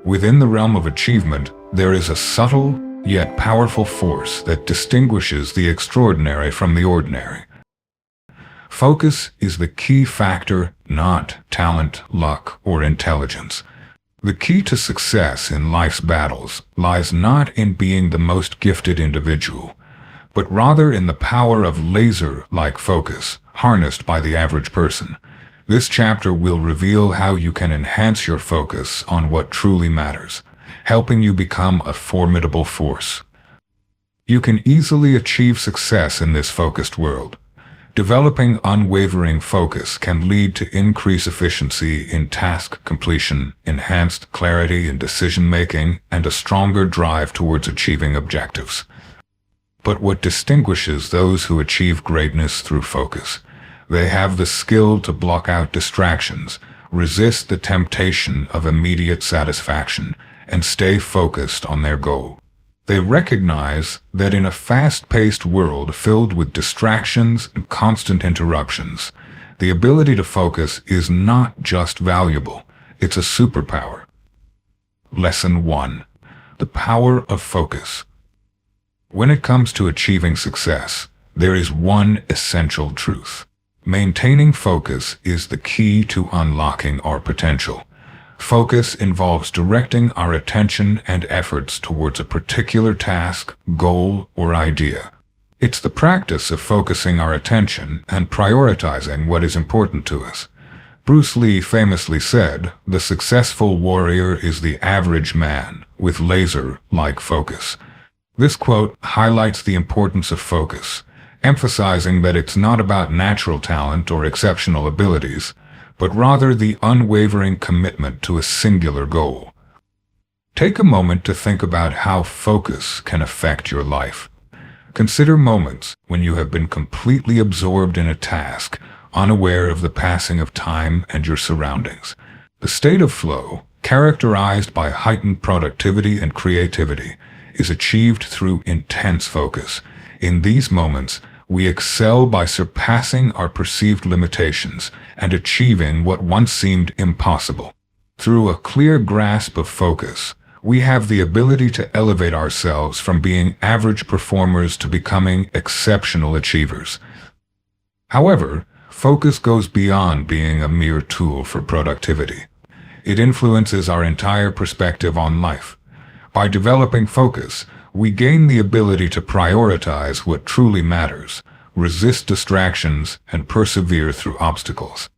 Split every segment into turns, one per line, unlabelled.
Within the realm of achievement, there is a subtle, yet powerful force that distinguishes the extraordinary from the ordinary. Focus is the key factor, not talent, luck, or intelligence. The key to success in life's battles lies not in being the most gifted individual, but rather in the power of laser-like focus harnessed by the average person. This chapter will reveal how you can enhance your focus on what truly matters, helping you become a formidable force. You can easily achieve success in this focused world. Developing unwavering focus can lead to increased efficiency in task completion, enhanced clarity in decision-making, and a stronger drive towards achieving objectives. But what distinguishes those who achieve greatness through focus? They have the skill to block out distractions, resist the temptation of immediate satisfaction, and stay focused on their goal. They recognize that in a fast-paced world filled with distractions and constant interruptions, the ability to focus is not just valuable, it's a superpower. Lesson 1. The power of focus. When it comes to achieving success, there is one essential truth. Maintaining focus is the key to unlocking our potential. Focus involves directing our attention and efforts towards a particular task, goal, or idea. It's the practice of focusing our attention and prioritizing what is important to us. Bruce Lee famously said, "The successful warrior is the average man with laser-like focus." This quote highlights the importance of focus, emphasizing that it's not about natural talent or exceptional abilities, but rather the unwavering commitment to a singular goal. Take a moment to think about how focus can affect your life. Consider moments when you have been completely absorbed in a task, unaware of the passing of time and your surroundings. The state of flow, characterized by heightened productivity and creativity, is achieved through intense focus. In these moments, we excel by surpassing our perceived limitations and achieving what once seemed impossible. Through a clear grasp of focus, we have the ability to elevate ourselves from being average performers to becoming exceptional achievers. However, focus goes beyond being a mere tool for productivity. It influences our entire perspective on life. By developing focus, we gain the ability to prioritize what truly matters, resist distractions, and persevere through obstacles.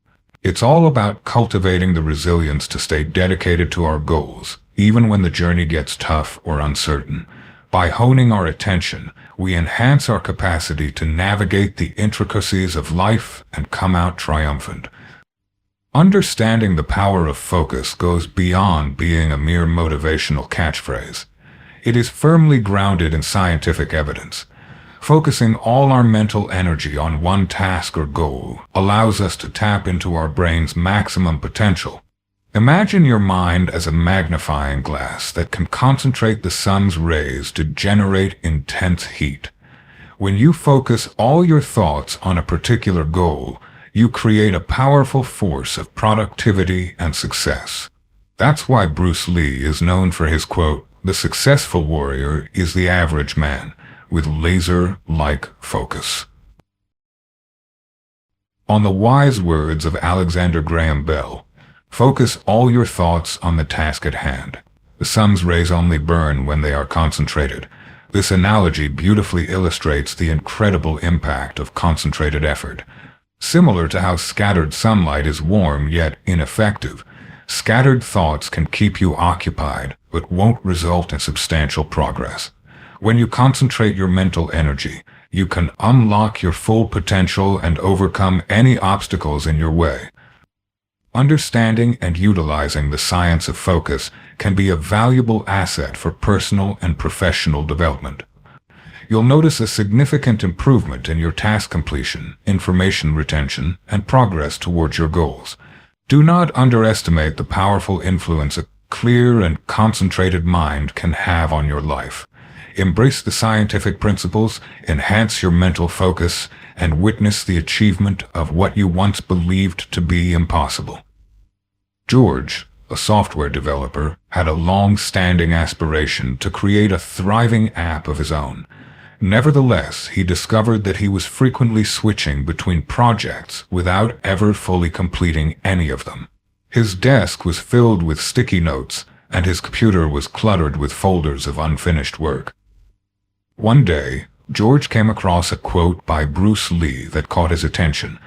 It's all about cultivating the resilience to stay dedicated to our goals, even when the journey gets tough or uncertain. By honing our attention, we enhance our capacity to navigate the intricacies of life and come out triumphant. Understanding the power of focus goes beyond being a mere motivational catchphrase. It is firmly grounded in scientific evidence. Focusing all our mental energy on one task or goal allows us to tap into our brain's maximum potential. Imagine your mind as a magnifying glass that can concentrate the sun's rays to generate intense heat. When you focus all your thoughts on a particular goal, you create a powerful force of productivity and success. That's why Bruce Lee is known for his quote, "The successful warrior is the average man with laser-like focus." On the wise words of Alexander Graham Bell, focus all your thoughts on the task at hand. The sun's rays only burn when they are concentrated. This analogy beautifully illustrates the incredible impact of concentrated effort. Similar to how scattered sunlight is warm yet ineffective, scattered thoughts can keep you occupied but won't result in substantial progress. When you concentrate your mental energy, you can unlock your full potential and overcome any obstacles in your way. Understanding and utilizing the science of focus can be a valuable asset for personal and professional development. You'll notice a significant improvement in your task completion, information retention, and progress towards your goals. Do not underestimate the powerful influence a clear and concentrated mind can have on your life. Embrace the scientific principles, enhance your mental focus, and witness the achievement of what you once believed to be impossible. George, a software developer, had a long-standing aspiration to create a thriving app of his own. Nevertheless, he discovered that he was frequently switching between projects without ever fully completing any of them. His desk was filled with sticky notes, and his computer was cluttered with folders of unfinished work. One day, George came across a quote by Bruce Lee that caught his attention.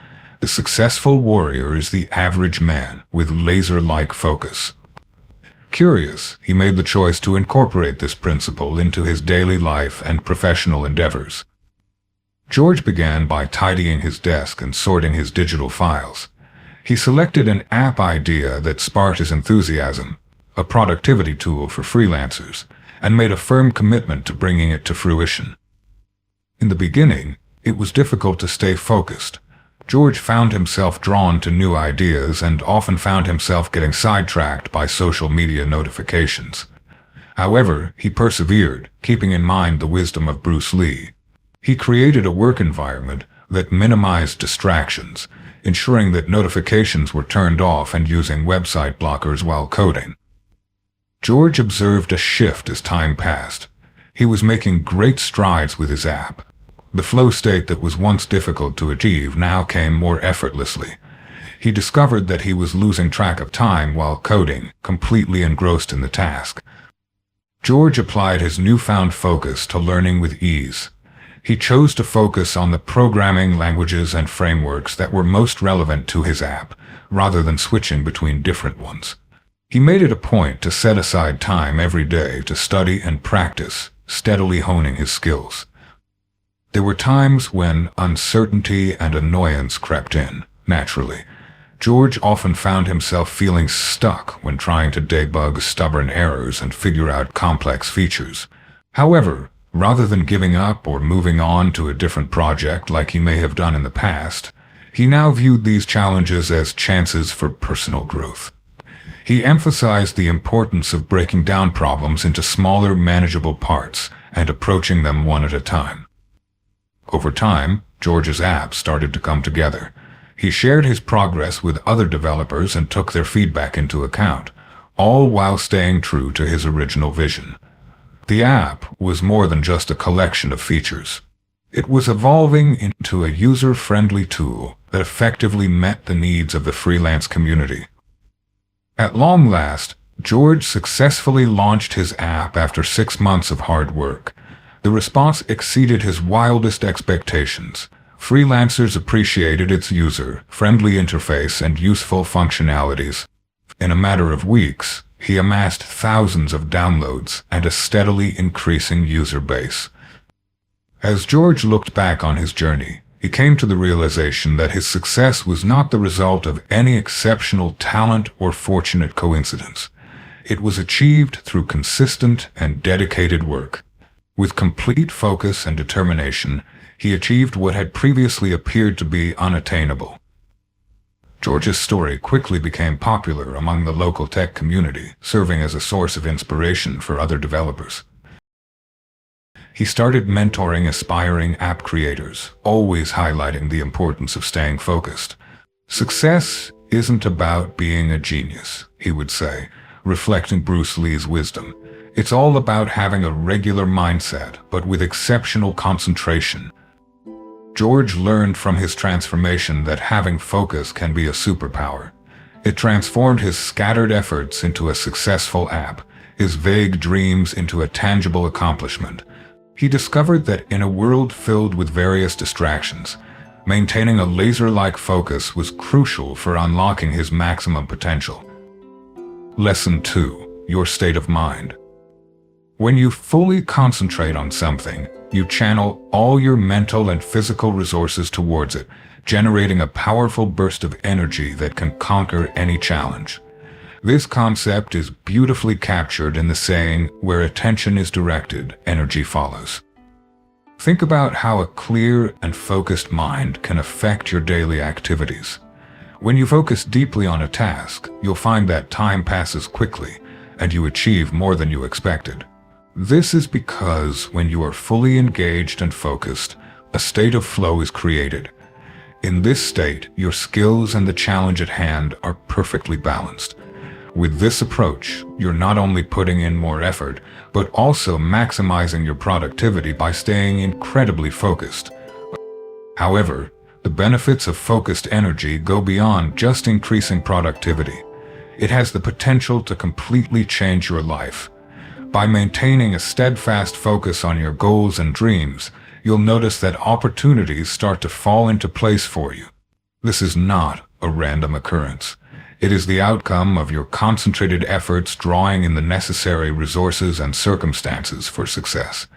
"The successful warrior is the average man with laser-like focus." Curious, he made the choice to incorporate this principle into his daily life and professional endeavors. George began by tidying his desk and sorting his digital files. He selected an app idea that sparked his enthusiasm, a productivity tool for freelancers, and made a firm commitment to bringing it to fruition. In the beginning, it was difficult to stay focused. George found himself drawn to new ideas and often found himself getting sidetracked by social media notifications. However, he persevered, keeping in mind the wisdom of Bruce Lee. He created a work environment that minimized distractions, ensuring that notifications were turned off and using website blockers while coding. George observed a shift as time passed. He was making great strides with his app. The flow state that was once difficult to achieve now came more effortlessly. He discovered that he was losing track of time while coding, completely engrossed in the task. George applied his newfound focus to learning with ease. He chose to focus on the programming languages and frameworks that were most relevant to his app, rather than switching between different ones. He made it a point to set aside time every day to study and practice, steadily honing his skills. There were times when uncertainty and annoyance crept in, naturally. George often found himself feeling stuck when trying to debug stubborn errors and figure out complex features. However, rather than giving up or moving on to a different project like he may have done in the past, he now viewed these challenges as chances for personal growth. He emphasized the importance of breaking down problems into smaller, manageable parts and approaching them one at a time. Over time, George's app started to come together. He shared his progress with other developers and took their feedback into account, all while staying true to his original vision. The app was more than just a collection of features. It was evolving into a user-friendly tool that effectively met the needs of the freelance community. At long last, George successfully launched his app after 6 months of hard work. The response exceeded his wildest expectations. Freelancers appreciated its user-friendly interface and useful functionalities. In a matter of weeks, he amassed thousands of downloads and a steadily increasing user base. As George looked back on his journey, he came to the realization that his success was not the result of any exceptional talent or fortunate coincidence. It was achieved through consistent and dedicated work. With complete focus and determination, he achieved what had previously appeared to be unattainable. George's story quickly became popular among the local tech community, serving as a source of inspiration for other developers. He started mentoring aspiring app creators, always highlighting the importance of staying focused. "Success isn't about being a genius," he would say, reflecting Bruce Lee's wisdom. "It's all about having a regular mindset, but with exceptional concentration." George learned from his transformation that having focus can be a superpower. It transformed his scattered efforts into a successful app, his vague dreams into a tangible accomplishment. He discovered that in a world filled with various distractions, maintaining a laser-like focus was crucial for unlocking his maximum potential. Lesson 2. Your state of mind. When you fully concentrate on something, you channel all your mental and physical resources towards it, generating a powerful burst of energy that can conquer any challenge. This concept is beautifully captured in the saying, "Where attention is directed, energy follows." Think about how a clear and focused mind can affect your daily activities. When you focus deeply on a task, you'll find that time passes quickly, and you achieve more than you expected. This is because when you are fully engaged and focused, a state of flow is created. In this state, your skills and the challenge at hand are perfectly balanced. With this approach, you're not only putting in more effort, but also maximizing your productivity by staying incredibly focused. However, the benefits of focused energy go beyond just increasing productivity. It has the potential to completely change your life. By maintaining a steadfast focus on your goals and dreams, you'll notice that opportunities start to fall into place for you. This is not a random occurrence. It is the outcome of your concentrated efforts drawing in the necessary resources and circumstances for success.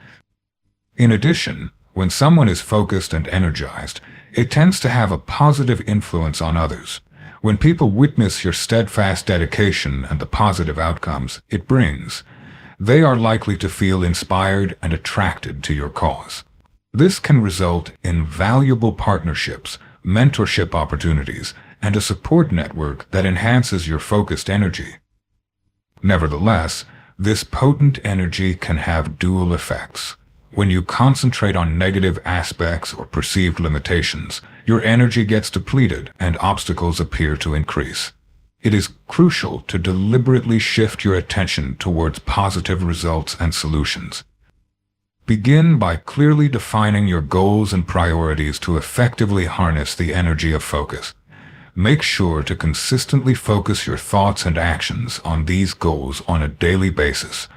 In addition, when someone is focused and energized, it tends to have a positive influence on others. When people witness your steadfast dedication and the positive outcomes it brings, they are likely to feel inspired and attracted to your cause. This can result in valuable partnerships, mentorship opportunities, and a support network that enhances your focused energy. Nevertheless, this potent energy can have dual effects. When you concentrate on negative aspects or perceived limitations, your energy gets depleted and obstacles appear to increase. It is crucial to deliberately shift your attention towards positive results and solutions. Begin by clearly defining your goals and priorities to effectively harness the energy of focus. Make sure to consistently focus your thoughts and actions on these goals on a daily basis.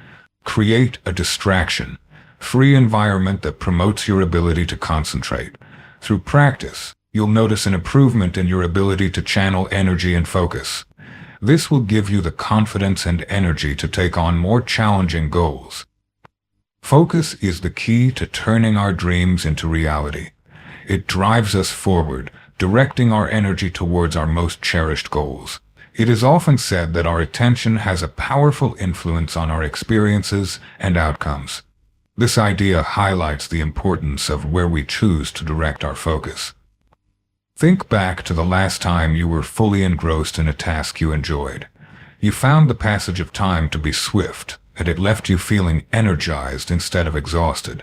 Create a distraction-free environment that promotes your ability to concentrate. Through practice, you'll notice an improvement in your ability to channel energy and focus. This will give you the confidence and energy to take on more challenging goals. Focus is the key to turning our dreams into reality. It drives us forward, directing our energy towards our most cherished goals. It is often said that our attention has a powerful influence on our experiences and outcomes. This idea highlights the importance of where we choose to direct our focus. Think back to the last time you were fully engrossed in a task you enjoyed. You found the passage of time to be swift, and it left you feeling energized instead of exhausted.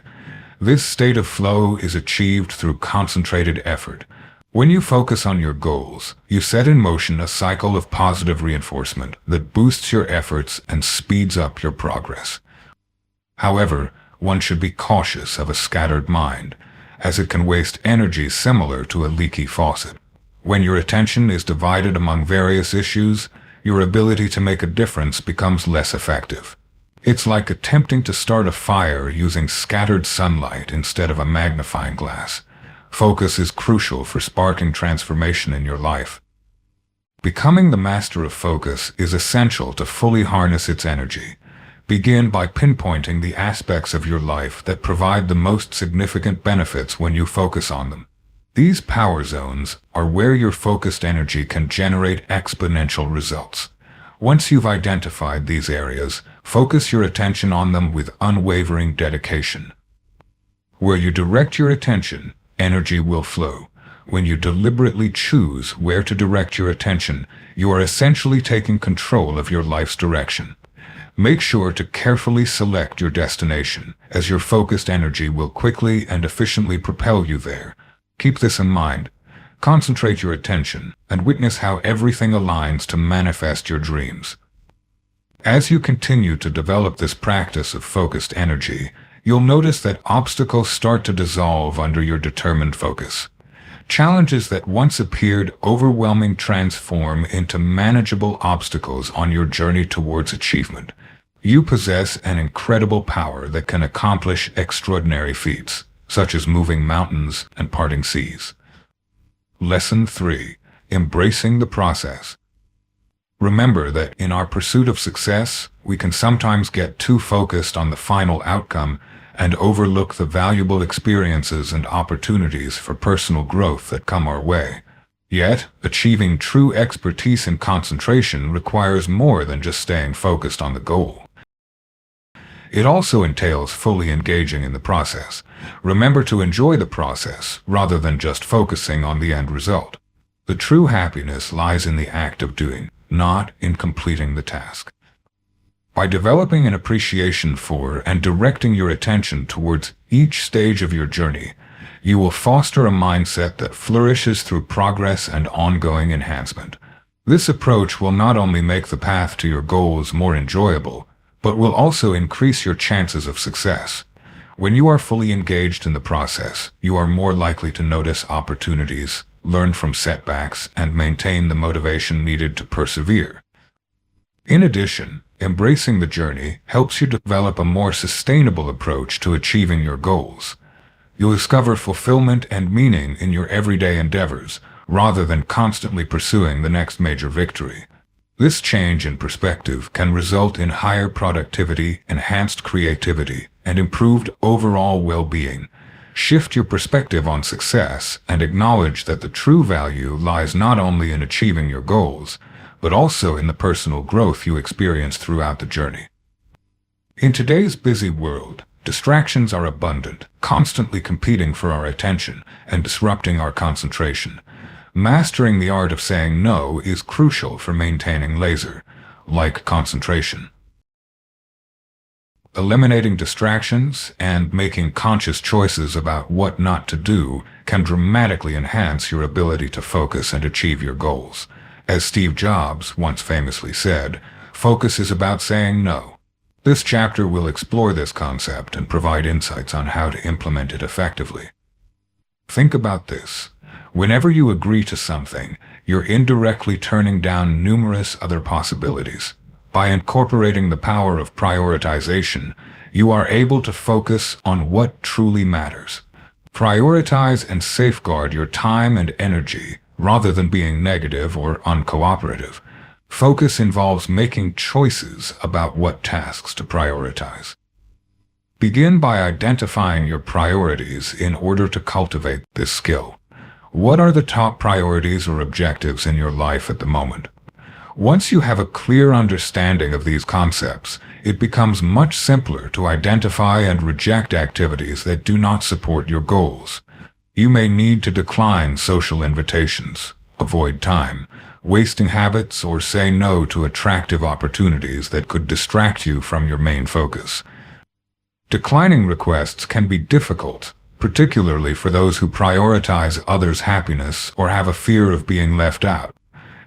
This state of flow is achieved through concentrated effort. When you focus on your goals, you set in motion a cycle of positive reinforcement that boosts your efforts and speeds up your progress. However, one should be cautious of a scattered mind, as it can waste energy similar to a leaky faucet. When your attention is divided among various issues, your ability to make a difference becomes less effective. It's like attempting to start a fire using scattered sunlight instead of a magnifying glass. Focus is crucial for sparking transformation in your life. Becoming the master of focus is essential to fully harness its energy. Begin by pinpointing the aspects of your life that provide the most significant benefits when you focus on them. These power zones are where your focused energy can generate exponential results. Once you've identified these areas, focus your attention on them with unwavering dedication. Where you direct your attention, energy will flow. When you deliberately choose where to direct your attention, you are essentially taking control of your life's direction. Make sure to carefully select your destination, as your focused energy will quickly and efficiently propel you there. Keep this in mind. Concentrate your attention and witness how everything aligns to manifest your dreams. As you continue to develop this practice of focused energy, you'll notice that obstacles start to dissolve under your determined focus. Challenges that once appeared overwhelming transform into manageable obstacles on your journey towards achievement. You possess an incredible power that can accomplish extraordinary feats, such as moving mountains and parting seas. Lesson 3. Embracing the process. Remember that in our pursuit of success, we can sometimes get too focused on the final outcome and overlook the valuable experiences and opportunities for personal growth that come our way. Yet, achieving true expertise and concentration requires more than just staying focused on the goal. It also entails fully engaging in the process. Remember to enjoy the process rather than just focusing on the end result. The true happiness lies in the act of doing, not in completing the task. By developing an appreciation for and directing your attention towards each stage of your journey, you will foster a mindset that flourishes through progress and ongoing enhancement. This approach will not only make the path to your goals more enjoyable, but will also increase your chances of success. When you are fully engaged in the process, you are more likely to notice opportunities, learn from setbacks, and maintain the motivation needed to persevere. In addition, embracing the journey helps you develop a more sustainable approach to achieving your goals. You'll discover fulfillment and meaning in your everyday endeavors, rather than constantly pursuing the next major victory. This change in perspective can result in higher productivity, enhanced creativity, and improved overall well-being. Shift your perspective on success and acknowledge that the true value lies not only in achieving your goals, but also in the personal growth you experience throughout the journey. In today's busy world, distractions are abundant, constantly competing for our attention and disrupting our concentration. Mastering the art of saying no is crucial for maintaining laser-like concentration. Eliminating distractions and making conscious choices about what not to do can dramatically enhance your ability to focus and achieve your goals. As Steve Jobs once famously said, focus is about saying no. This chapter will explore this concept and provide insights on how to implement it effectively. Think about this. Whenever you agree to something, you're indirectly turning down numerous other possibilities. By incorporating the power of prioritization, you are able to focus on what truly matters. Prioritize and safeguard your time and energy rather than being negative or uncooperative. Focus involves making choices about what tasks to prioritize. Begin by identifying your priorities in order to cultivate this skill. What are the top priorities or objectives in your life at the moment? Once you have a clear understanding of these concepts, it becomes much simpler to identify and reject activities that do not support your goals. You may need to decline social invitations, avoid time-wasting habits, or say no to attractive opportunities that could distract you from your main focus. Declining requests can be difficult, particularly for those who prioritize others' happiness or have a fear of being left out.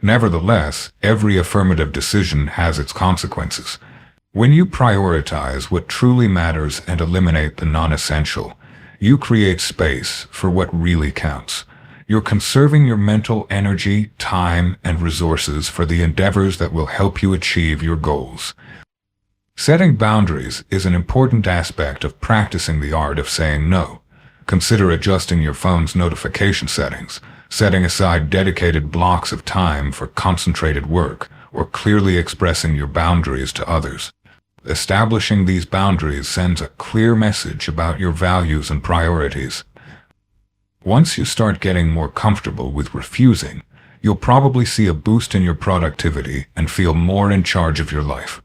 Nevertheless, every affirmative decision has its consequences. When you prioritize what truly matters and eliminate the non-essential, you create space for what really counts. You're conserving your mental energy, time, and resources for the endeavors that will help you achieve your goals. Setting boundaries is an important aspect of practicing the art of saying no. Consider adjusting your phone's notification settings, setting aside dedicated blocks of time for concentrated work, or clearly expressing your boundaries to others. Establishing these boundaries sends a clear message about your values and priorities. Once you start getting more comfortable with refusing, you'll probably see a boost in your productivity and feel more in charge of your life.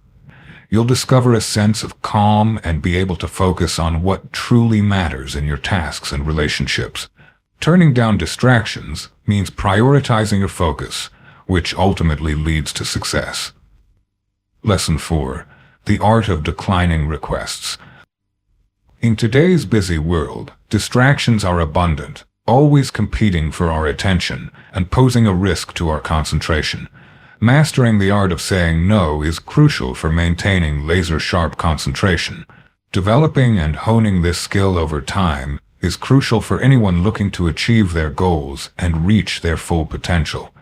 You'll discover a sense of calm and be able to focus on what truly matters in your tasks and relationships. Turning down distractions means prioritizing your focus, which ultimately leads to success. Lesson 4. The art of declining requests. In today's busy world, distractions are abundant, always competing for our attention and posing a risk to our concentration. Mastering the art of saying no is crucial for maintaining laser-sharp concentration. Developing and honing this skill over time is crucial for anyone looking to achieve their goals and reach their full potential.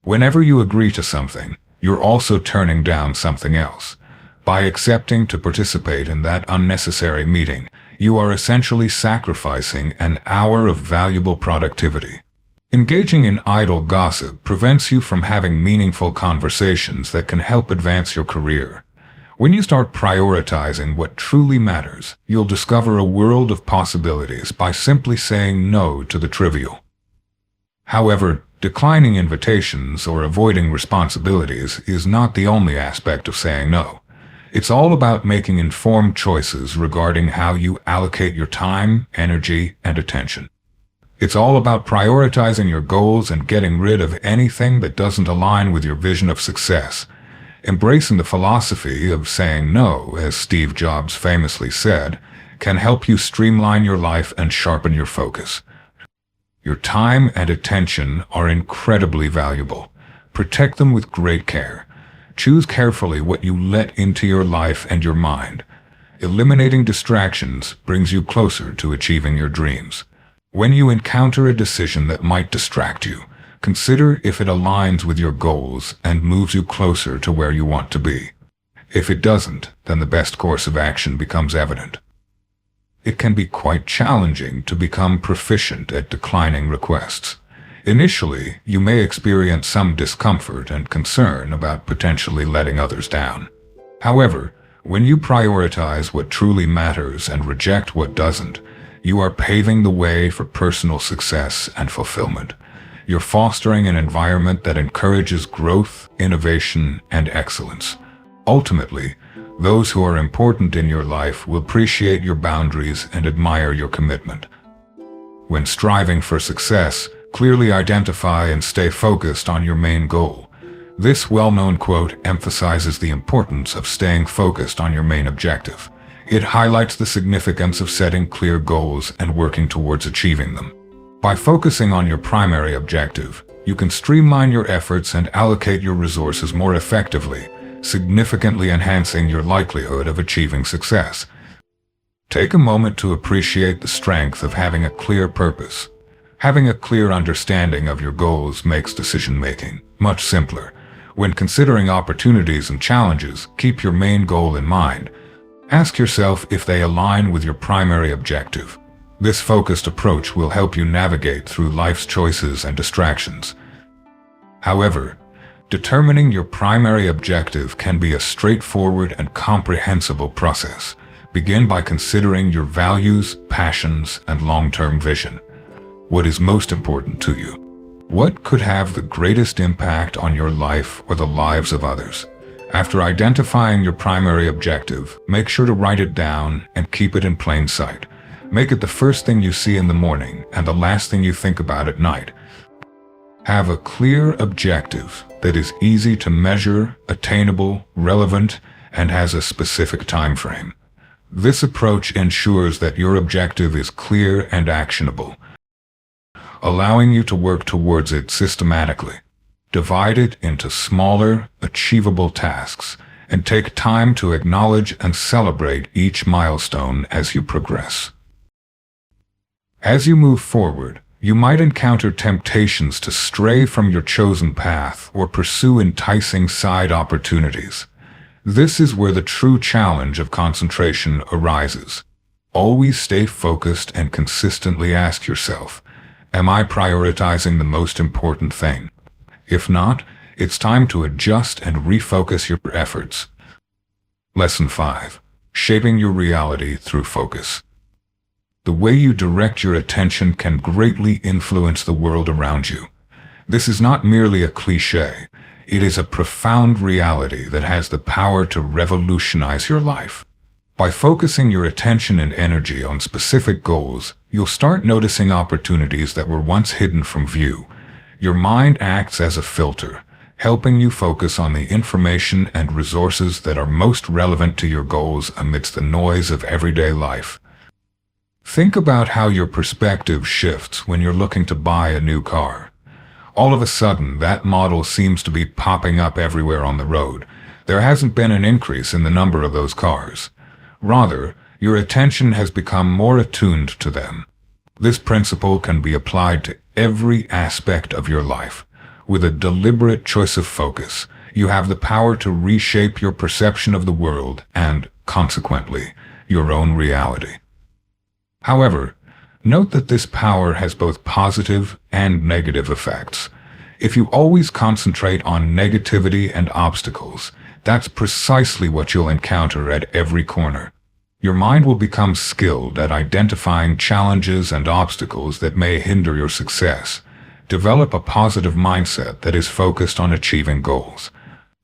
Whenever you agree to something, you're also turning down something else. By accepting to participate in that unnecessary meeting, you are essentially sacrificing an hour of valuable productivity. Engaging in idle gossip prevents you from having meaningful conversations that can help advance your career. When you start prioritizing what truly matters, you'll discover a world of possibilities by simply saying no to the trivial. However, declining invitations or avoiding responsibilities is not the only aspect of saying no. It's all about making informed choices regarding how you allocate your time, energy, and attention. It's all about prioritizing your goals and getting rid of anything that doesn't align with your vision of success. Embracing the philosophy of saying no, as Steve Jobs famously said, can help you streamline your life and sharpen your focus. Your time and attention are incredibly valuable. Protect them with great care. Choose carefully what you let into your life and your mind. Eliminating distractions brings you closer to achieving your dreams. When you encounter a decision that might distract you, consider if it aligns with your goals and moves you closer to where you want to be. If it doesn't, then the best course of action becomes evident. It can be quite challenging to become proficient at declining requests. Initially, you may experience some discomfort and concern about potentially letting others down. However, when you prioritize what truly matters and reject what doesn't, you are paving the way for personal success and fulfillment. You're fostering an environment that encourages growth, innovation, and excellence. Ultimately, those who are important in your life will appreciate your boundaries and admire your commitment. When striving for success, clearly identify and stay focused on your main goal. This well-known quote emphasizes the importance of staying focused on your main objective. It highlights the significance of setting clear goals and working towards achieving them. By focusing on your primary objective, you can streamline your efforts and allocate your resources more effectively, significantly enhancing your likelihood of achieving success. Take a moment to appreciate the strength of having a clear purpose. Having a clear understanding of your goals makes decision-making much simpler. When considering opportunities and challenges, keep your main goal in mind. Ask yourself if they align with your primary objective. This focused approach will help you navigate through life's choices and distractions. However, determining your primary objective can be a straightforward and comprehensible process. Begin by considering your values, passions, and long-term vision. What is most important to you? What could have the greatest impact on your life or the lives of others? After identifying your primary objective, make sure to write it down and keep it in plain sight. Make it the first thing you see in the morning and the last thing you think about at night. Have a clear objective that is easy to measure, attainable, relevant, and has a specific time frame. This approach ensures that your objective is clear and actionable, allowing you to work towards it systematically. Divide it into smaller, achievable tasks, and take time to acknowledge and celebrate each milestone as you progress. As you move forward, you might encounter temptations to stray from your chosen path or pursue enticing side opportunities. This is where the true challenge of concentration arises. Always stay focused and consistently ask yourself, am I prioritizing the most important thing? If not, it's time to adjust and refocus your efforts. Lesson 5. Shaping your reality through focus. The way you direct your attention can greatly influence the world around you. This is not merely a cliché. It is a profound reality that has the power to revolutionize your life. By focusing your attention and energy on specific goals, you'll start noticing opportunities that were once hidden from view. Your mind acts as a filter, helping you focus on the information and resources that are most relevant to your goals amidst the noise of everyday life. Think about how your perspective shifts when you're looking to buy a new car. All of a sudden, that model seems to be popping up everywhere on the road. There hasn't been an increase in the number of those cars. Rather, your attention has become more attuned to them. This principle can be applied to every aspect of your life. With a deliberate choice of focus, you have the power to reshape your perception of the world and, consequently, your own reality. However, note that this power has both positive and negative effects. If you always concentrate on negativity and obstacles, that's precisely what you'll encounter at every corner. Your mind will become skilled at identifying challenges and obstacles that may hinder your success. Develop a positive mindset that is focused on achieving goals.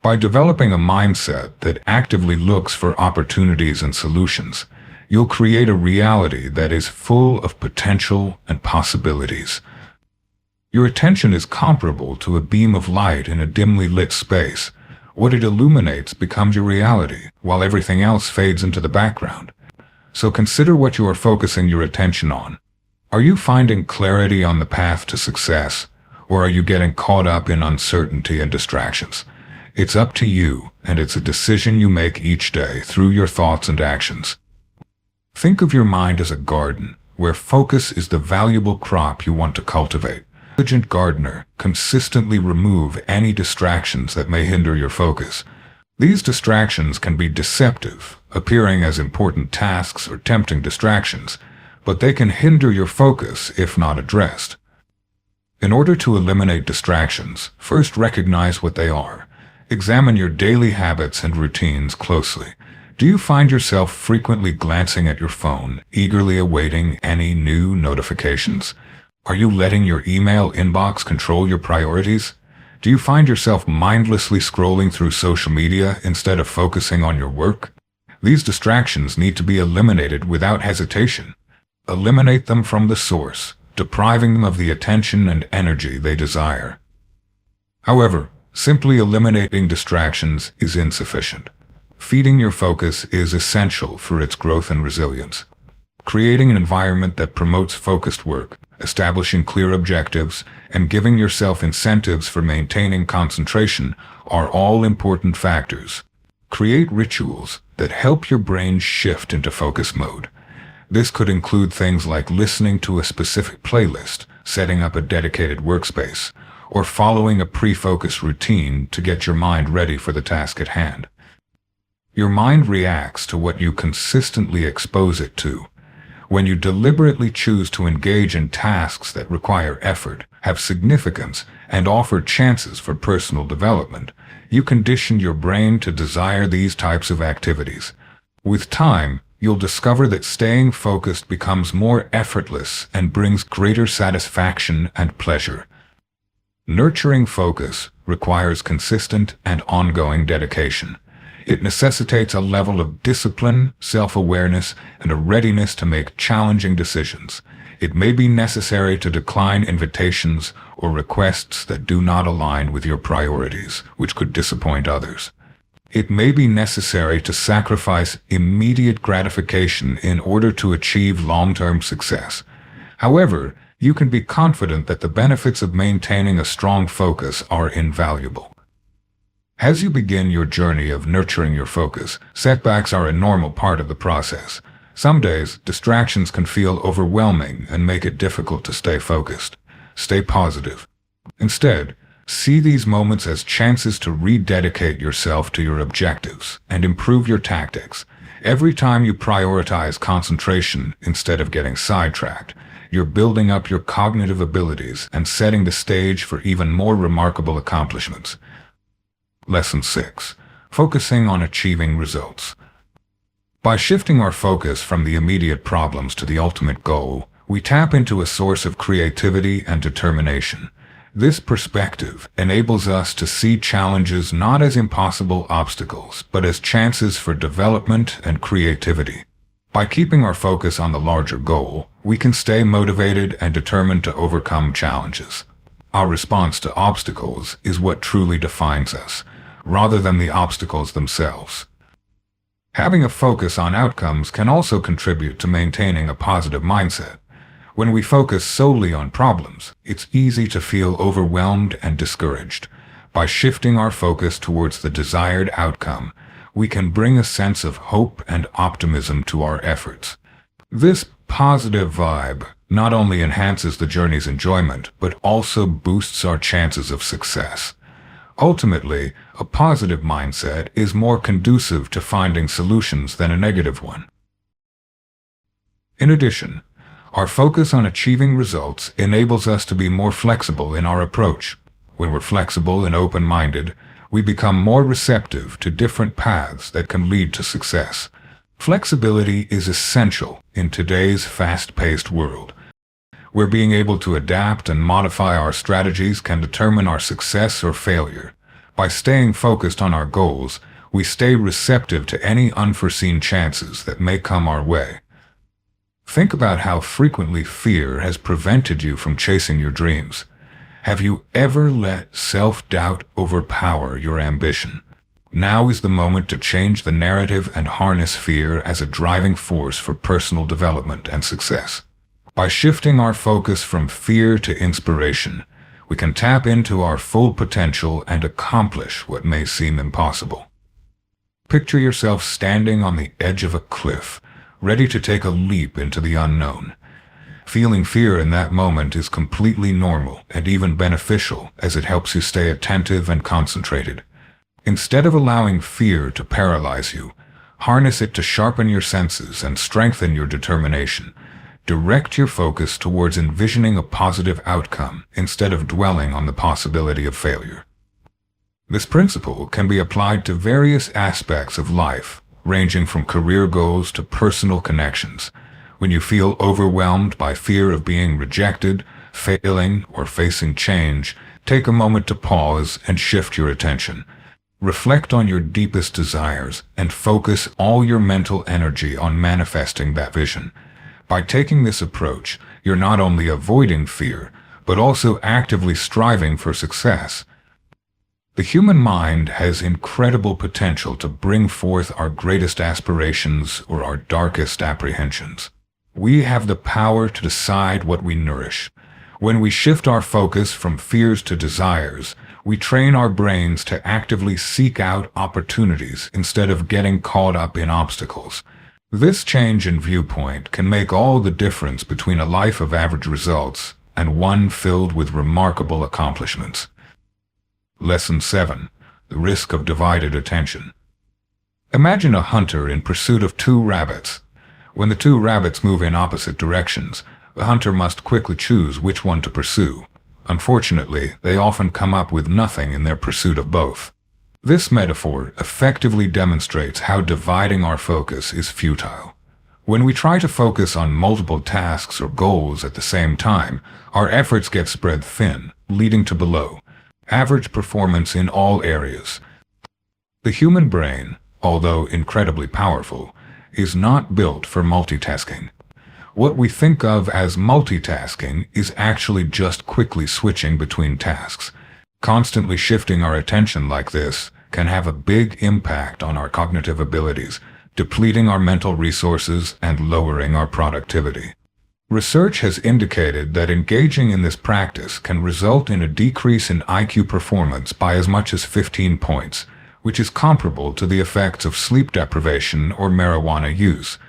By developing a mindset that actively looks for opportunities and solutions, you'll create a reality that is full of potential and possibilities. Your attention is comparable to a beam of light in a dimly lit space. What it illuminates becomes your reality, while everything else fades into the background. So consider what you are focusing your attention on. Are you finding clarity on the path to success, Or are you getting caught up in uncertainty and distractions? It's up to you, and it's a decision you make each day through your thoughts and actions. Think of your mind as a garden, where focus is the valuable crop you want to cultivate. A diligent gardener consistently remove any distractions that may hinder your focus. These distractions can be deceptive, appearing as important tasks or tempting distractions, but they can hinder your focus if not addressed. In order to eliminate distractions, first recognize what they are. Examine your daily habits and routines closely. Do you find yourself frequently glancing at your phone, eagerly awaiting any new notifications? Are you letting your email inbox control your priorities? Do you find yourself mindlessly scrolling through social media instead of focusing on your work? These distractions need to be eliminated without hesitation. Eliminate them from the source, depriving them of the attention and energy they desire. However, simply eliminating distractions is insufficient. Feeding your focus is essential for its growth and resilience. Creating an environment that promotes focused work, establishing clear objectives, and giving yourself incentives for maintaining concentration are all important factors. Create rituals that help your brain shift into focus mode. This could include things like listening to a specific playlist, setting up a dedicated workspace, or following a pre-focus routine to get your mind ready for the task at hand. Your mind reacts to what you consistently expose it to. When you deliberately choose to engage in tasks that require effort, have significance, and offer chances for personal development, you condition your brain to desire these types of activities. With time, you'll discover that staying focused becomes more effortless and brings greater satisfaction and pleasure. Nurturing focus requires consistent and ongoing dedication. It necessitates a level of discipline, self-awareness, and a readiness to make challenging decisions. It may be necessary to decline invitations or requests that do not align with your priorities, which could disappoint others. It may be necessary to sacrifice immediate gratification in order to achieve long-term success. However, you can be confident that the benefits of maintaining a strong focus are invaluable. As you begin your journey of nurturing your focus, setbacks are a normal part of the process. Some days, distractions can feel overwhelming and make it difficult to stay focused. Stay positive. Instead, see these moments as chances to rededicate yourself to your objectives and improve your tactics. Every time you prioritize concentration instead of getting sidetracked, you're building up your cognitive abilities and setting the stage for even more remarkable accomplishments. Lesson 6. Focusing on achieving results. By shifting our focus from the immediate problems to the ultimate goal, we tap into a source of creativity and determination. This perspective enables us to see challenges not as impossible obstacles, but as chances for development and creativity. By keeping our focus on the larger goal, we can stay motivated and determined to overcome challenges. Our response to obstacles is what truly defines us, rather than the obstacles themselves. Having a focus on outcomes can also contribute to maintaining a positive mindset. When we focus solely on problems, it's easy to feel overwhelmed and discouraged. By shifting our focus towards the desired outcome, we can bring a sense of hope and optimism to our efforts. This positive vibe not only enhances the journey's enjoyment, but also boosts our chances of success. Ultimately, a positive mindset is more conducive to finding solutions than a negative one. In addition, our focus on achieving results enables us to be more flexible in our approach. When we're flexible and open-minded, we become more receptive to different paths that can lead to success. Flexibility is essential in today's fast-paced world, where being able to adapt and modify our strategies can determine our success or failure. By staying focused on our goals, we stay receptive to any unforeseen chances that may come our way. Think about how frequently fear has prevented you from chasing your dreams. Have you ever let self-doubt overpower your ambition? Now is the moment to change the narrative and harness fear as a driving force for personal development and success. By shifting our focus from fear to inspiration, we can tap into our full potential and accomplish what may seem impossible. Picture yourself standing on the edge of a cliff, ready to take a leap into the unknown. Feeling fear in that moment is completely normal and even beneficial, as it helps you stay attentive and concentrated. Instead of allowing fear to paralyze you, harness it to sharpen your senses and strengthen your determination. Direct your focus towards envisioning a positive outcome instead of dwelling on the possibility of failure. This principle can be applied to various aspects of life, ranging from career goals to personal connections. When you feel overwhelmed by fear of being rejected, failing, or facing change, take a moment to pause and shift your attention. Reflect on your deepest desires and focus all your mental energy on manifesting that vision. By taking this approach, you're not only avoiding fear, but also actively striving for success. The human mind has incredible potential to bring forth our greatest aspirations or our darkest apprehensions. We have the power to decide what we nourish. When we shift our focus from fears to desires, we train our brains to actively seek out opportunities instead of getting caught up in obstacles. This change in viewpoint can make all the difference between a life of average results and one filled with remarkable accomplishments. Lesson 7. The risk of divided attention. Imagine a hunter in pursuit of two rabbits. When the two rabbits move in opposite directions, the hunter must quickly choose which one to pursue. Unfortunately, they often come up with nothing in their pursuit of both. This metaphor effectively demonstrates how dividing our focus is futile. When we try to focus on multiple tasks or goals at the same time, our efforts get spread thin, leading to below average performance in all areas. The human brain, although incredibly powerful, is not built for multitasking. What we think of as multitasking is actually just quickly switching between tasks. Constantly shifting our attention like this can have a big impact on our cognitive abilities, depleting our mental resources and lowering our productivity. Research has indicated that engaging in this practice can result in a decrease in IQ performance by as much as 15 points, which is comparable to the effects of sleep deprivation or marijuana use.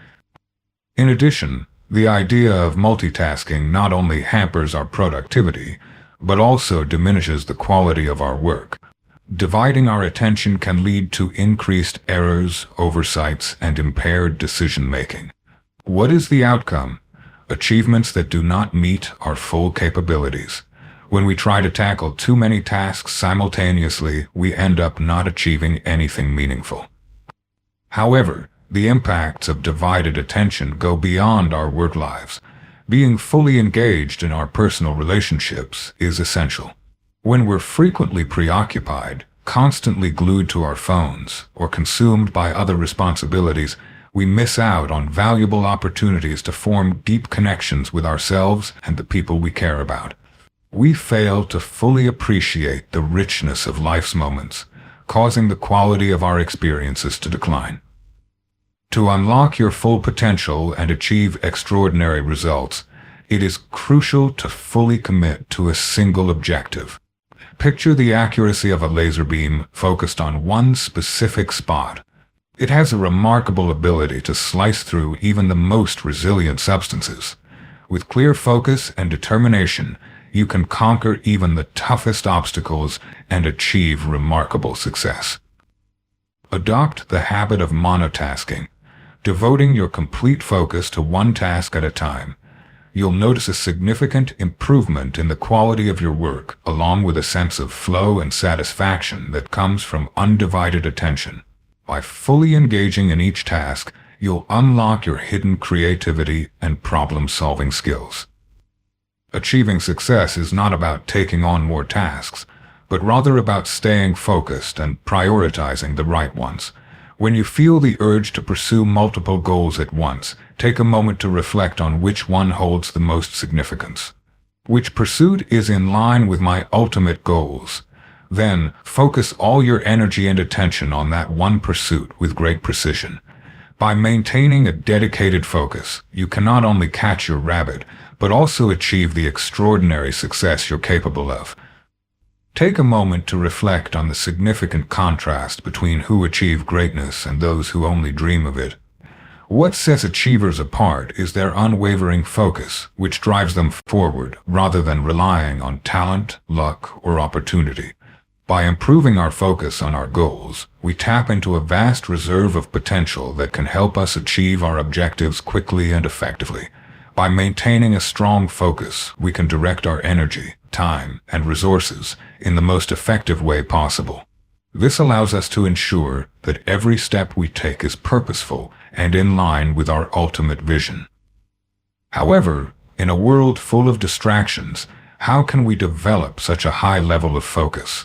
In addition, the idea of multitasking not only hampers our productivity, but also diminishes the quality of our work. Dividing our attention can lead to increased errors, oversights, and impaired decision-making. What is the outcome? Achievements that do not meet our full capabilities. When we try to tackle too many tasks simultaneously, we end up not achieving anything meaningful. However, the impacts of divided attention go beyond our work lives. Being fully engaged in our personal relationships is essential. When we're frequently preoccupied, constantly glued to our phones, or consumed by other responsibilities, we miss out on valuable opportunities to form deep connections with ourselves and the people we care about. We fail to fully appreciate the richness of life's moments, causing the quality of our experiences to decline. To unlock your full potential and achieve extraordinary results, it is crucial to fully commit to a single objective. Picture the accuracy of a laser beam focused on one specific spot. It has a remarkable ability to slice through even the most resilient substances. With clear focus and determination, you can conquer even the toughest obstacles and achieve remarkable success. Adopt the habit of monotasking, devoting your complete focus to one task at a time. You'll notice a significant improvement in the quality of your work, along with a sense of flow and satisfaction that comes from undivided attention. By fully engaging in each task, you'll unlock your hidden creativity and problem-solving skills. Achieving success is not about taking on more tasks, but rather about staying focused and prioritizing the right ones. When you feel the urge to pursue multiple goals at once, take a moment to reflect on which one holds the most significance. Which pursuit is in line with my ultimate goals? Then, focus all your energy and attention on that one pursuit with great precision. By maintaining a dedicated focus, you can not only catch your rabbit, but also achieve the extraordinary success you're capable of. Take a moment to reflect on the significant contrast between who achieve greatness and those who only dream of it. What sets achievers apart is their unwavering focus, which drives them forward rather than relying on talent, luck, or opportunity. By improving our focus on our goals, we tap into a vast reserve of potential that can help us achieve our objectives quickly and effectively. By maintaining a strong focus, we can direct our energy, time, and resources in the most effective way possible. This allows us to ensure that every step we take is purposeful and in line with our ultimate vision. However, in a world full of distractions, how can we develop such a high level of focus?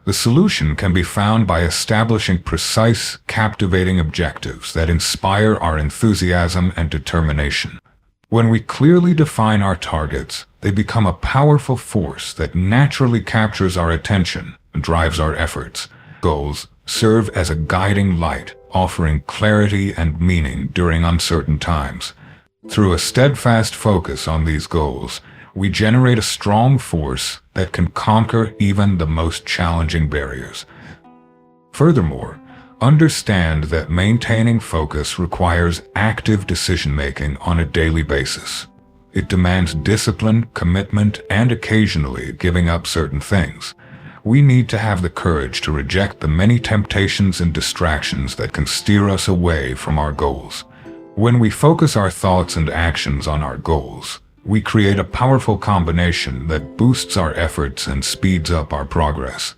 The solution can be found by establishing precise, captivating objectives that inspire our enthusiasm and determination. When we clearly define our targets, they become a powerful force that naturally captures our attention and drives our efforts. Goals serve as a guiding light, offering clarity and meaning during uncertain times. Through a steadfast focus on these goals, we generate a strong force that can conquer even the most challenging barriers. Furthermore, understand that maintaining focus requires active decision-making on a daily basis. It demands discipline, commitment, and occasionally giving up certain things. We need to have the courage to reject the many temptations and distractions that can steer us away from our goals. When we focus our thoughts and actions on our goals, we create a powerful combination that boosts our efforts and speeds up our progress.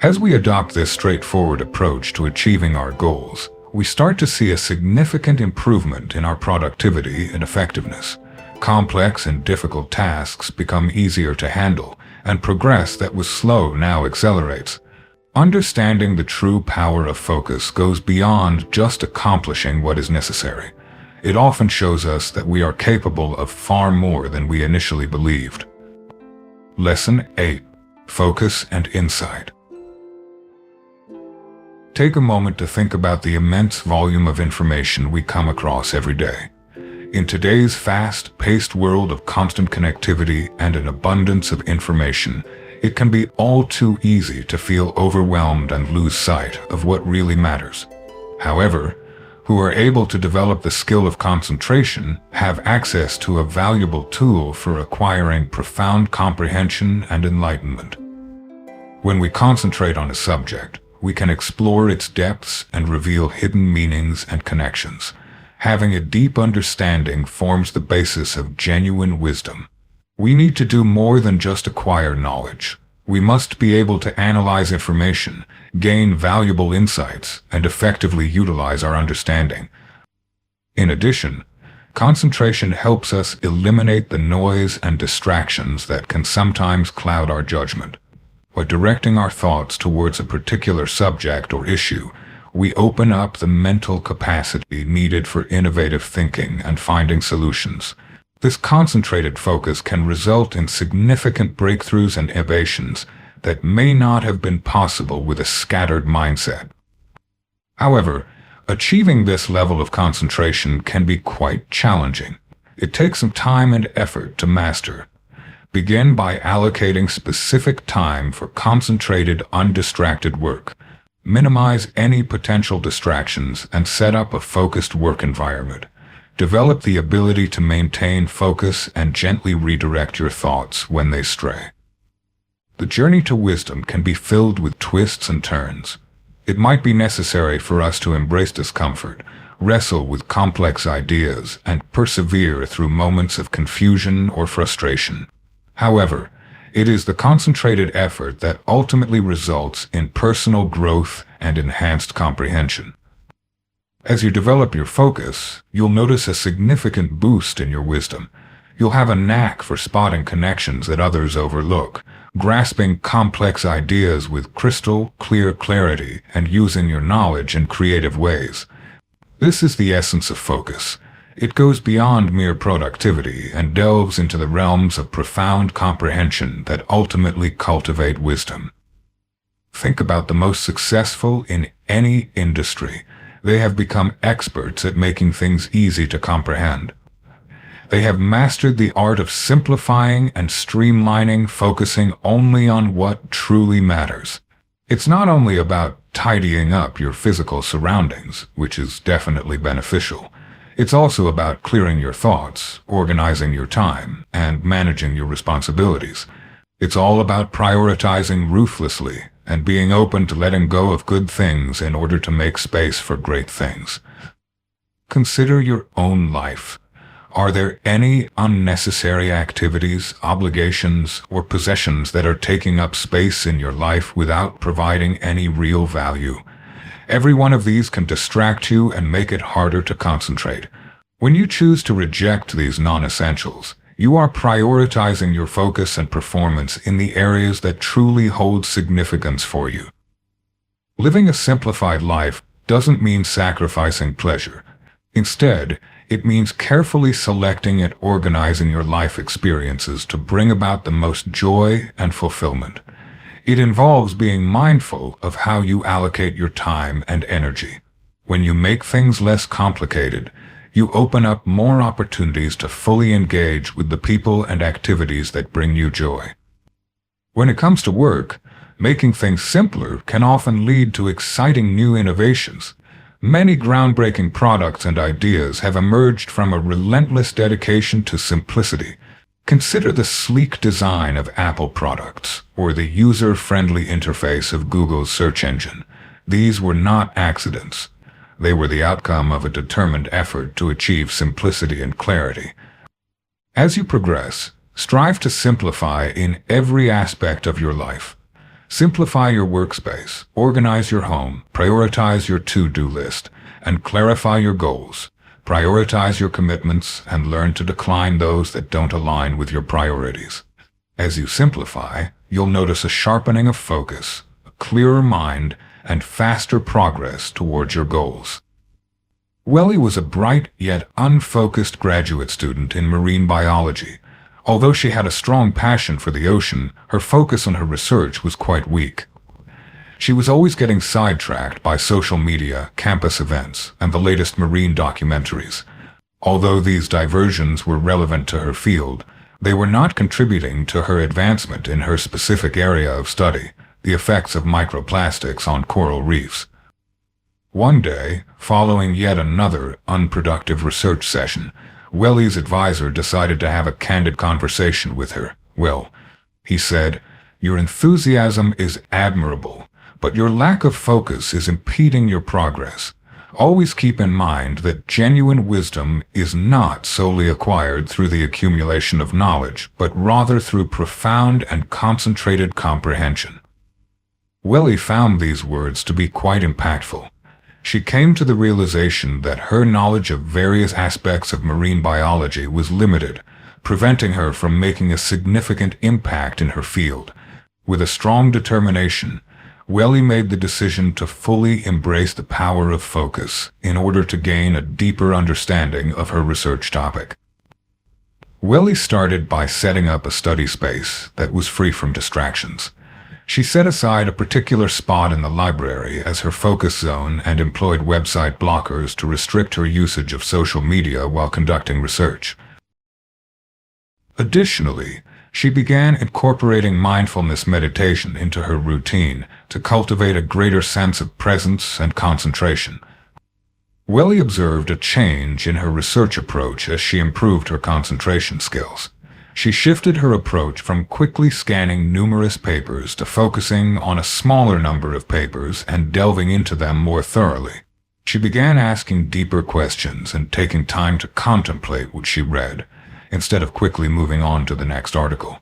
As we adopt this straightforward approach to achieving our goals, we start to see a significant improvement in our productivity and effectiveness. Complex and difficult tasks become easier to handle, and progress that was slow now accelerates. Understanding the true power of focus goes beyond just accomplishing what is necessary. It often shows us that we are capable of far more than we initially believed. Lesson 8. Focus and Insight. Take a moment to think about the immense volume of information we come across every day. In today's fast-paced world of constant connectivity and an abundance of information, it can be all too easy to feel overwhelmed and lose sight of what really matters. However, who are able to develop the skill of concentration have access to a valuable tool for acquiring profound comprehension and enlightenment. When we concentrate on a subject, we can explore its depths and reveal hidden meanings and connections. Having a deep understanding forms the basis of genuine wisdom. We need to do more than just acquire knowledge. We must be able to analyze information, gain valuable insights, and effectively utilize our understanding. In addition, concentration helps us eliminate the noise and distractions that can sometimes cloud our judgment. By directing our thoughts towards a particular subject or issue, we open up the mental capacity needed for innovative thinking and finding solutions. This concentrated focus can result in significant breakthroughs and innovations that may not have been possible with a scattered mindset. However, achieving this level of concentration can be quite challenging. It takes some time and effort to master. Begin by allocating specific time for concentrated, undistracted work. Minimize any potential distractions and set up a focused work environment. Develop the ability to maintain focus and gently redirect your thoughts when they stray. The journey to wisdom can be filled with twists and turns. It might be necessary for us to embrace discomfort, wrestle with complex ideas, and persevere through moments of confusion or frustration. However, it is the concentrated effort that ultimately results in personal growth and enhanced comprehension. As you develop your focus, you'll notice a significant boost in your wisdom. You'll have a knack for spotting connections that others overlook, grasping complex ideas with crystal clear clarity, and using your knowledge in creative ways. This is the essence of focus. It goes beyond mere productivity and delves into the realms of profound comprehension that ultimately cultivate wisdom. Think about the most successful in any industry. They have become experts at making things easy to comprehend. They have mastered the art of simplifying and streamlining, focusing only on what truly matters. It's not only about tidying up your physical surroundings, which is definitely beneficial. It's also about clearing your thoughts, organizing your time, and managing your responsibilities. It's all about prioritizing ruthlessly and being open to letting go of good things in order to make space for great things. Consider your own life. Are there any unnecessary activities, obligations, or possessions that are taking up space in your life without providing any real value? Every one of these can distract you and make it harder to concentrate. When you choose to reject these non-essentials, you are prioritizing your focus and performance in the areas that truly hold significance for you. Living a simplified life doesn't mean sacrificing pleasure. Instead, it means carefully selecting and organizing your life experiences to bring about the most joy and fulfillment. It involves being mindful of how you allocate your time and energy. When you make things less complicated, you open up more opportunities to fully engage with the people and activities that bring you joy. When it comes to work, making things simpler can often lead to exciting new innovations. Many groundbreaking products and ideas have emerged from a relentless dedication to simplicity. Consider the sleek design of Apple products or the user-friendly interface of Google's search engine. These were not accidents. They were the outcome of a determined effort to achieve simplicity and clarity. As you progress, strive to simplify in every aspect of your life. Simplify your workspace, organize your home, prioritize your to-do list, and clarify your goals. Prioritize your commitments and learn to decline those that don't align with your priorities. As you simplify, you'll notice a sharpening of focus, a clearer mind, and faster progress towards your goals. Welly was a bright yet unfocused graduate student in marine biology. Although she had a strong passion for the ocean, her focus on her research was quite weak. She was always getting sidetracked by social media, campus events, and the latest marine documentaries. Although these diversions were relevant to her field, they were not contributing to her advancement in her specific area of study, the effects of microplastics on coral reefs. One day, following yet another unproductive research session, Welly's advisor decided to have a candid conversation with her. "Well," he said, "your enthusiasm is admirable, but your lack of focus is impeding your progress. Always keep in mind that genuine wisdom is not solely acquired through the accumulation of knowledge, but rather through profound and concentrated comprehension." Welly found these words to be quite impactful. She came to the realization that her knowledge of various aspects of marine biology was limited, preventing her from making a significant impact in her field. With a strong determination, Welly made the decision to fully embrace the power of focus in order to gain a deeper understanding of her research topic. Welly started by setting up a study space that was free from distractions. She set aside a particular spot in the library as her focus zone and employed website blockers to restrict her usage of social media while conducting research. Additionally, she began incorporating mindfulness meditation into her routine to cultivate a greater sense of presence and concentration. Welly observed a change in her research approach as she improved her concentration skills. She shifted her approach from quickly scanning numerous papers to focusing on a smaller number of papers and delving into them more thoroughly. She began asking deeper questions and taking time to contemplate what she read, instead of quickly moving on to the next article.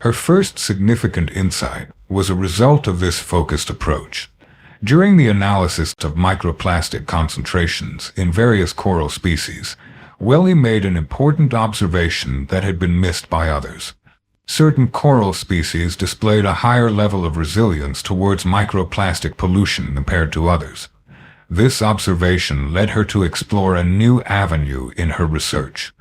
Her first significant insight was a result of this focused approach. During the analysis of microplastic concentrations in various coral species, Welly made an important observation that had been missed by others. Certain coral species displayed a higher level of resilience towards microplastic pollution compared to others. This observation led her to explore a new avenue in her research.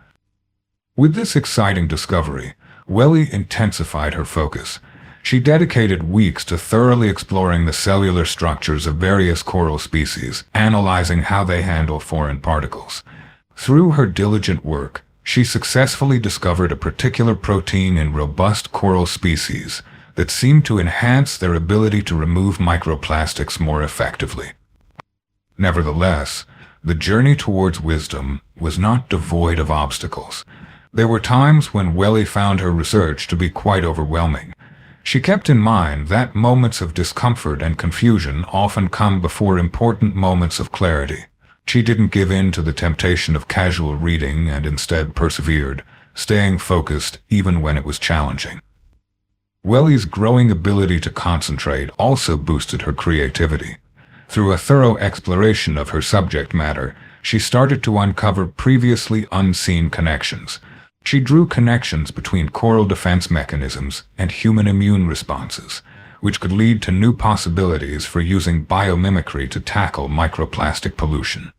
With this exciting discovery, Welly intensified her focus. She dedicated weeks to thoroughly exploring the cellular structures of various coral species, analyzing how they handle foreign particles. Through her diligent work, She successfully discovered a particular protein in robust coral species that seemed to enhance their ability to remove microplastics more effectively. Nevertheless, the journey towards wisdom was not devoid of obstacles. There were times when Welly found her research to be quite overwhelming. She kept in mind that moments of discomfort and confusion often come before important moments of clarity. She didn't give in to the temptation of casual reading and instead persevered, staying focused even when it was challenging. Welly's growing ability to concentrate also boosted her creativity. Through a thorough exploration of her subject matter, she started to uncover previously unseen connections. She drew connections between coral defense mechanisms and human immune responses, which could lead to new possibilities for using biomimicry to tackle microplastic pollution.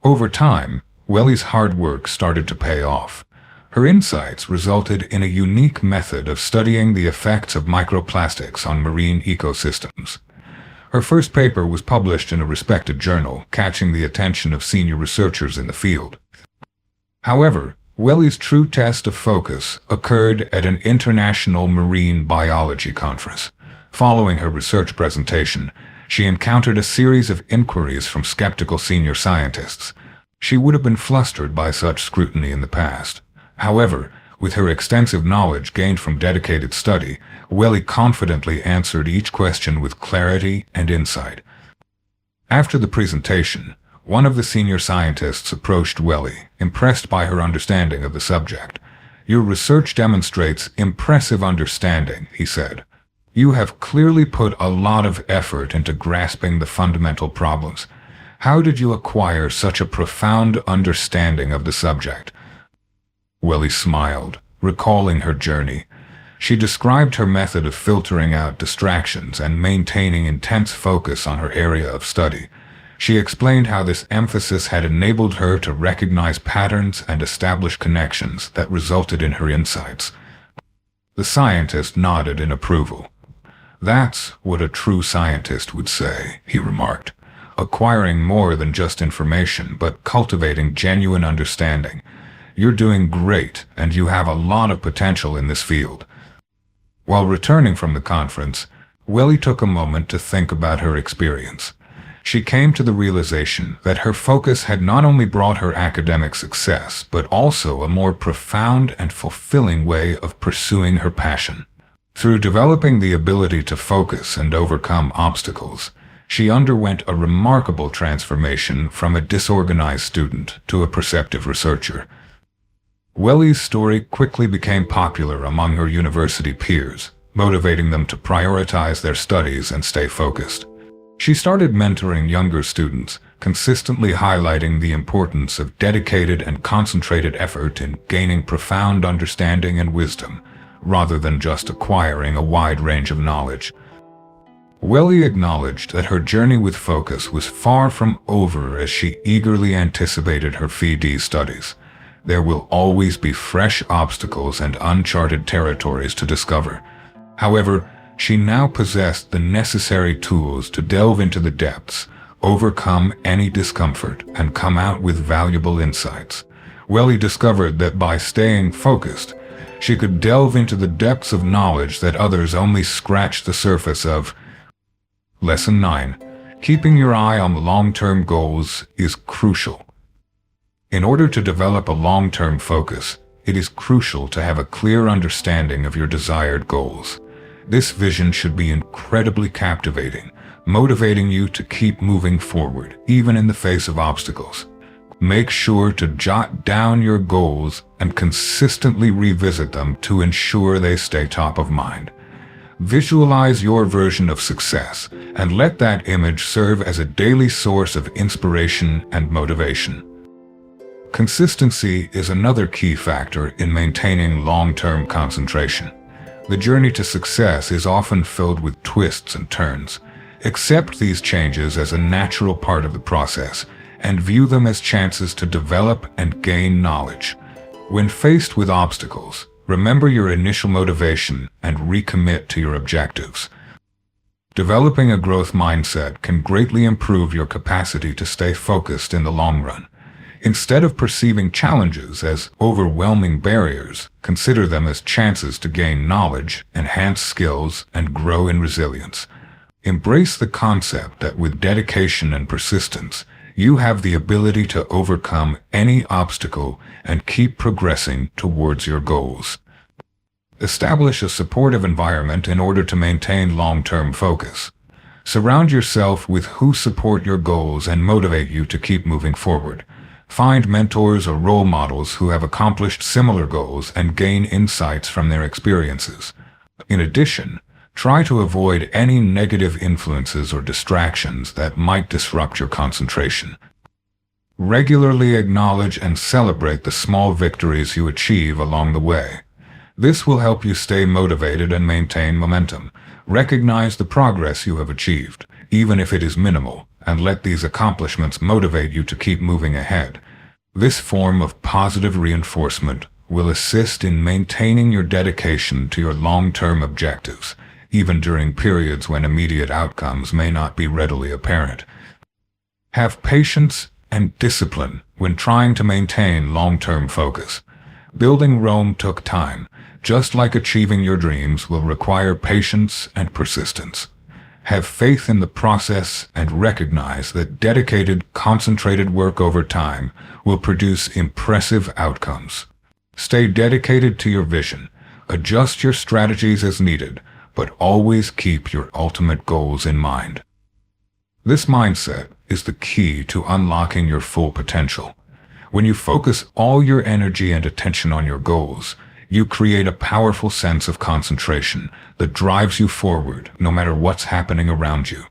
Over time, Welly's hard work started to pay off. Her insights resulted in a unique method of studying the effects of microplastics on marine ecosystems. Her first paper was published in a respected journal, catching the attention of senior researchers in the field. However, Welly's true test of focus occurred at an international marine biology conference. Following her research presentation, she encountered a series of inquiries from skeptical senior scientists. She would have been flustered by such scrutiny in the past. However, with her extensive knowledge gained from dedicated study, Welly confidently answered each question with clarity and insight. After the presentation, one of the senior scientists approached Welly, impressed by her understanding of the subject. "Your research demonstrates impressive understanding," he said. "You have clearly put a lot of effort into grasping the fundamental problems. How did you acquire such a profound understanding of the subject?" Welly smiled, recalling her journey. She described her method of filtering out distractions and maintaining intense focus on her area of study. She explained how this emphasis had enabled her to recognize patterns and establish connections that resulted in her insights. The scientist nodded in approval. "That's what a true scientist would say," he remarked. "Acquiring more than just information, but cultivating genuine understanding. You're doing great, and you have a lot of potential in this field." While returning from the conference, Welly took a moment to think about her experience. She came to the realization that her focus had not only brought her academic success, but also a more profound and fulfilling way of pursuing her passion. Through developing the ability to focus and overcome obstacles, she underwent a remarkable transformation from a disorganized student to a perceptive researcher. Welly's story quickly became popular among her university peers, motivating them to prioritize their studies and stay focused. She started mentoring younger students, consistently highlighting the importance of dedicated and concentrated effort in gaining profound understanding and wisdom, rather than just acquiring a wide range of knowledge. Welly acknowledged that her journey with focus was far from over as she eagerly anticipated her PhD studies. There will always be fresh obstacles and uncharted territories to discover. However, she now possessed the necessary tools to delve into the depths, overcome any discomfort, and come out with valuable insights. Welly discovered that by staying focused, she could delve into the depths of knowledge that others only scratched the surface of. Lesson 9. Keeping your eye on the long-term goals is crucial. In order to develop a long-term focus, it is crucial to have a clear understanding of your desired goals. This vision should be incredibly captivating, motivating you to keep moving forward, even in the face of obstacles. Make sure to jot down your goals and consistently revisit them to ensure they stay top of mind. Visualize your version of success and let that image serve as a daily source of inspiration and motivation. Consistency is another key factor in maintaining long-term concentration. The journey to success is often filled with twists and turns. Accept these changes as a natural part of the process and view them as chances to develop and gain knowledge. When faced with obstacles, remember your initial motivation and recommit to your objectives. Developing a growth mindset can greatly improve your capacity to stay focused in the long run. Instead of perceiving challenges as overwhelming barriers, consider them as chances to gain knowledge, enhance skills, and grow in resilience. Embrace the concept that with dedication and persistence, you have the ability to overcome any obstacle and keep progressing towards your goals. Establish a supportive environment in order to maintain long-term focus. Surround yourself with who support your goals and motivate you to keep moving forward. Find mentors or role models who have accomplished similar goals and gain insights from their experiences. In addition, try to avoid any negative influences or distractions that might disrupt your concentration. Regularly acknowledge and celebrate the small victories you achieve along the way. This will help you stay motivated and maintain momentum. Recognize the progress you have achieved, even if it is minimal, and let these accomplishments motivate you to keep moving ahead. This form of positive reinforcement will assist in maintaining your dedication to your long-term objectives, even during periods when immediate outcomes may not be readily apparent. Have patience and discipline when trying to maintain long-term focus. Building Rome took time, just like achieving your dreams will require patience and persistence. Have faith in the process and recognize that dedicated, concentrated work over time will produce impressive outcomes. Stay dedicated to your vision, adjust your strategies as needed, but always keep your ultimate goals in mind. This mindset is the key to unlocking your full potential. When you focus all your energy and attention on your goals, you create a powerful sense of concentration that drives you forward no matter what's happening around you.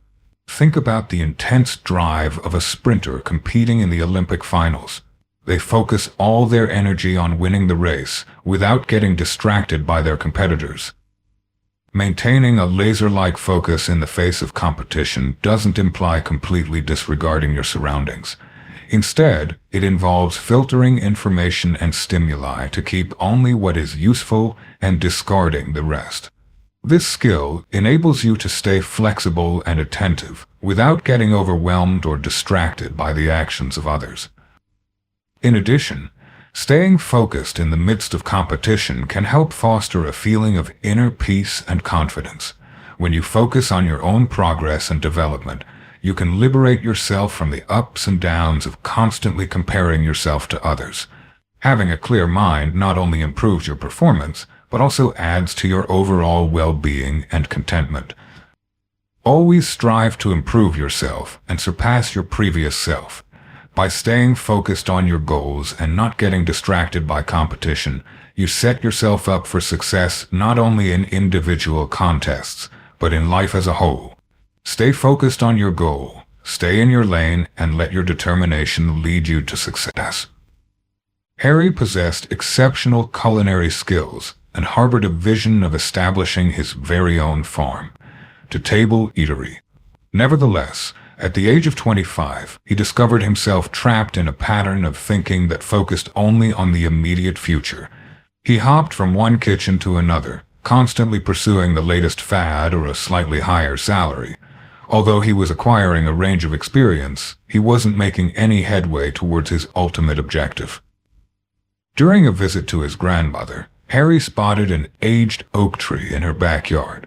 Think about the intense drive of a sprinter competing in the Olympic finals. They focus all their energy on winning the race without getting distracted by their competitors. Maintaining a laser-like focus in the face of competition doesn't imply completely disregarding your surroundings. Instead, it involves filtering information and stimuli to keep only what is useful and discarding the rest. This skill enables you to stay flexible and attentive without getting overwhelmed or distracted by the actions of others. In addition, staying focused in the midst of competition can help foster a feeling of inner peace and confidence. When you focus on your own progress and development, you can liberate yourself from the ups and downs of constantly comparing yourself to others. Having a clear mind not only improves your performance, but also adds to your overall well-being and contentment. Always strive to improve yourself and surpass your previous self. By staying focused on your goals and not getting distracted by competition, you set yourself up for success not only in individual contests, but in life as a whole. Stay focused on your goal, stay in your lane, and let your determination lead you to success. Harry possessed exceptional culinary skills and harbored a vision of establishing his very own farm-to-table eatery. Nevertheless, at the age of 25, he discovered himself trapped in a pattern of thinking that focused only on the immediate future. He hopped from one kitchen to another, constantly pursuing the latest fad or a slightly higher salary. Although he was acquiring a range of experience, he wasn't making any headway towards his ultimate objective. During a visit to his grandmother, Harry spotted an aged oak tree in her backyard.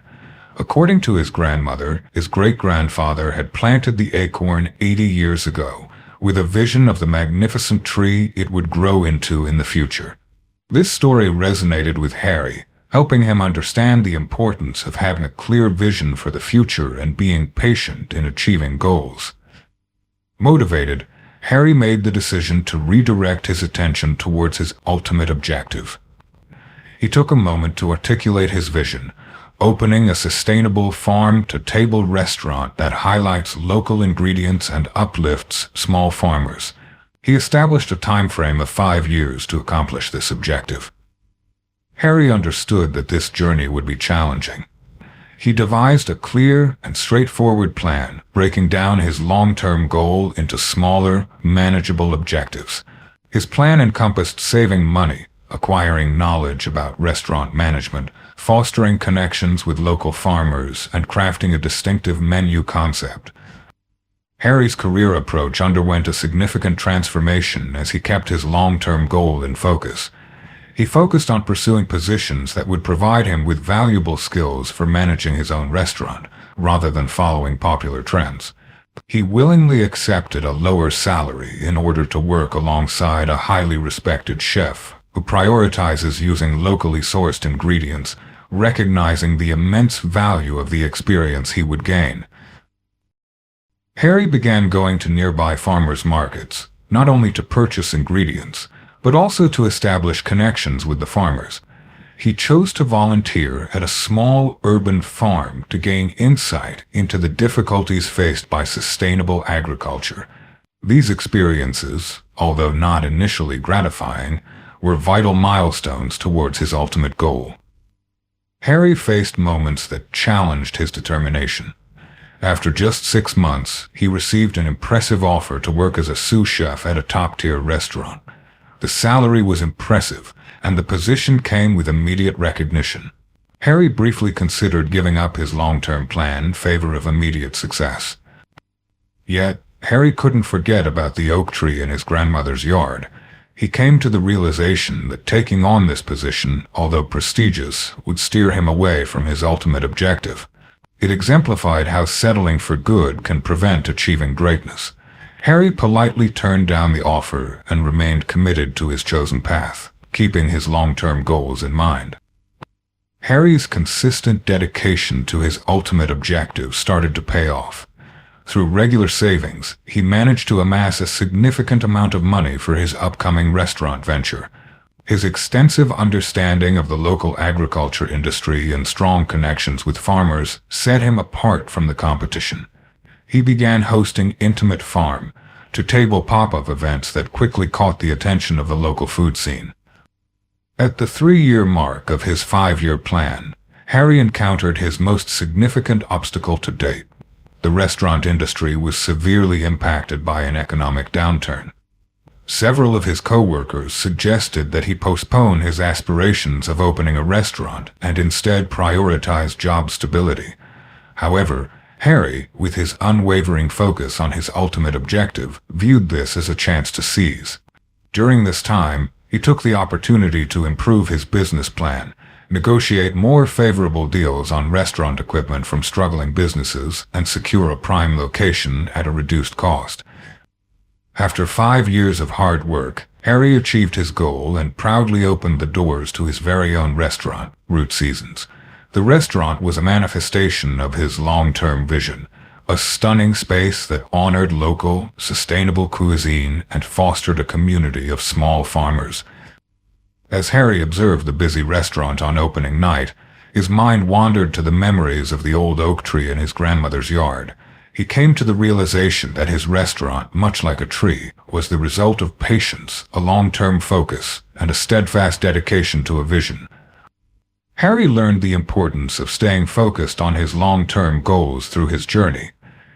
According to his grandmother, his great-grandfather had planted the acorn 80 years ago, with a vision of the magnificent tree it would grow into in the future. This story resonated with Harry, helping him understand the importance of having a clear vision for the future and being patient in achieving goals. Motivated, Harry made the decision to redirect his attention towards his ultimate objective. He took a moment to articulate his vision, opening a sustainable farm-to-table restaurant that highlights local ingredients and uplifts small farmers. He established a time frame of 5 years to accomplish this objective. Harry understood that this journey would be challenging. He devised a clear and straightforward plan, breaking down his long-term goal into smaller, manageable objectives. His plan encompassed saving money, acquiring knowledge about restaurant management, fostering connections with local farmers, and crafting a distinctive menu concept. Harry's career approach underwent a significant transformation as he kept his long-term goal in focus. He focused on pursuing positions that would provide him with valuable skills for managing his own restaurant, rather than following popular trends. He willingly accepted a lower salary in order to work alongside a highly respected chef who prioritizes using locally sourced ingredients, recognizing the immense value of the experience he would gain. Harry began going to nearby farmers' markets, not only to purchase ingredients, but also to establish connections with the farmers. He chose to volunteer at a small urban farm to gain insight into the difficulties faced by sustainable agriculture. These experiences, although not initially gratifying, were vital milestones towards his ultimate goal. Harry faced moments that challenged his determination. After just 6 months, he received an impressive offer to work as a sous chef at a top-tier restaurant. The salary was impressive, and the position came with immediate recognition. Harry briefly considered giving up his long-term plan in favor of immediate success. Yet, Harry couldn't forget about the oak tree in his grandmother's yard. He came to the realization that taking on this position, although prestigious, would steer him away from his ultimate objective. It exemplified how settling for good can prevent achieving greatness. Harry politely turned down the offer and remained committed to his chosen path, keeping his long-term goals in mind. Harry's consistent dedication to his ultimate objective started to pay off. Through regular savings, he managed to amass a significant amount of money for his upcoming restaurant venture. His extensive understanding of the local agriculture industry and strong connections with farmers set him apart from the competition. He began hosting intimate farm-to-table pop-up events that quickly caught the attention of the local food scene. At the 3-year mark of his 5-year plan, Harry encountered his most significant obstacle to date. The restaurant industry was severely impacted by an economic downturn. Several of his co-workers suggested that he postpone his aspirations of opening a restaurant and instead prioritize job stability. However, Harry, with his unwavering focus on his ultimate objective, viewed this as a chance to seize. During this time, he took the opportunity to improve his business plan, negotiate more favorable deals on restaurant equipment from struggling businesses, and secure a prime location at a reduced cost. After 5 years of hard work, Harry achieved his goal and proudly opened the doors to his very own restaurant, Root Seasons. The restaurant was a manifestation of his long-term vision, a stunning space that honored local, sustainable cuisine and fostered a community of small farmers. As Harry observed the busy restaurant on opening night, his mind wandered to the memories of the old oak tree in his grandmother's yard. He came to the realization that his restaurant, much like a tree, was the result of patience, a long-term focus, and a steadfast dedication to a vision. Harry learned the importance of staying focused on his long-term goals through his journey.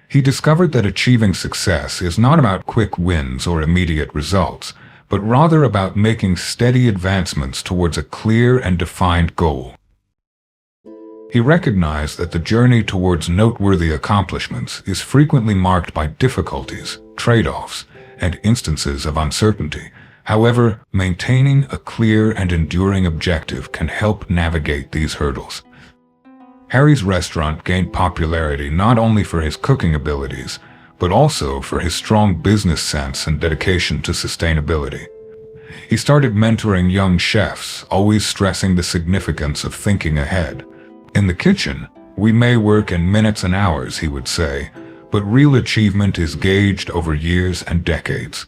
He discovered that achieving success is not about quick wins or immediate results, but rather about making steady advancements towards a clear and defined goal. He recognized that the journey towards noteworthy accomplishments is frequently marked by difficulties, trade-offs, and instances of uncertainty. However, maintaining a clear and enduring objective can help navigate these hurdles. Harry's restaurant gained popularity not only for his cooking abilities, but also for his strong business sense and dedication to sustainability. He started mentoring young chefs, always stressing the significance of thinking ahead. In the kitchen, we may work in minutes and hours, he would say, but real achievement is gauged over years and decades.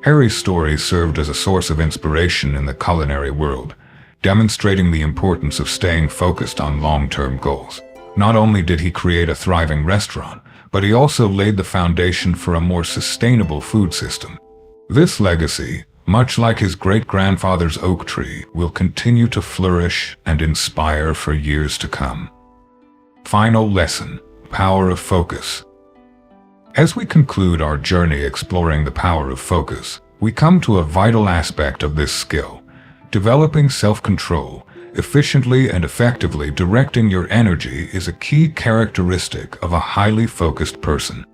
Harry's story served as a source of inspiration in the culinary world, demonstrating the importance of staying focused on long-term goals. Not only did he create a thriving restaurant, but he also laid the foundation for a more sustainable food system. This legacy, much like his great-grandfather's oak tree, will continue to flourish and inspire for years to come. Final lesson: power of focus. As we conclude our journey exploring the power of focus, we come to a vital aspect of this skill: developing self-control. Efficiently and effectively directing your energy is a key characteristic of a highly focused person.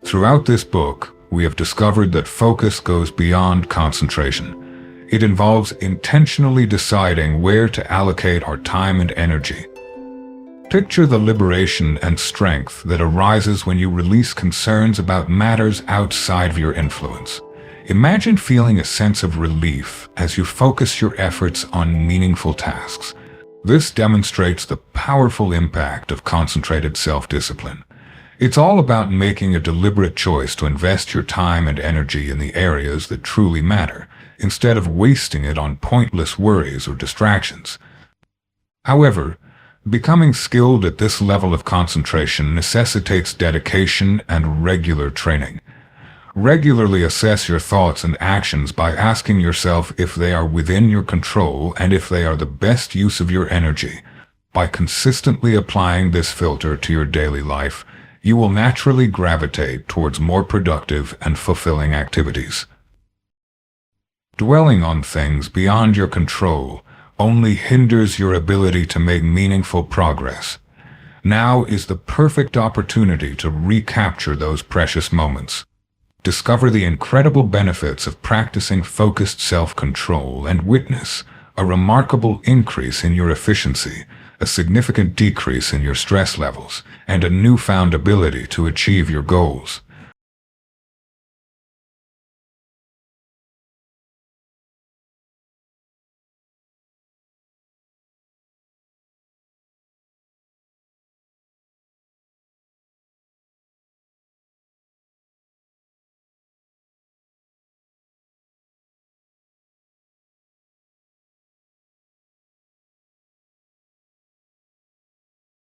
Throughout this book, we have discovered that focus goes beyond concentration. It involves intentionally deciding where to allocate our time and energy. Picture the liberation and strength that arises when you release concerns about matters outside of your influence. Imagine feeling a sense of relief as you focus your efforts on meaningful tasks. This demonstrates the powerful impact of concentrated self-discipline. It's all about making a deliberate choice to invest your time and energy in the areas that truly matter, instead of wasting it on pointless worries or distractions. However, becoming skilled at this level of concentration necessitates dedication and regular training. Regularly assess your thoughts and actions by asking yourself if they are within your control and if they are the best use of your energy. By consistently applying this filter to your daily life, you will naturally gravitate towards more productive and fulfilling activities. Dwelling on things beyond your control only hinders your ability to make meaningful progress. Now is the perfect opportunity to recapture those precious moments. Discover the incredible benefits of practicing focused self-control and witness a remarkable increase in your efficiency, a significant decrease in your stress levels, and a newfound ability to achieve your goals.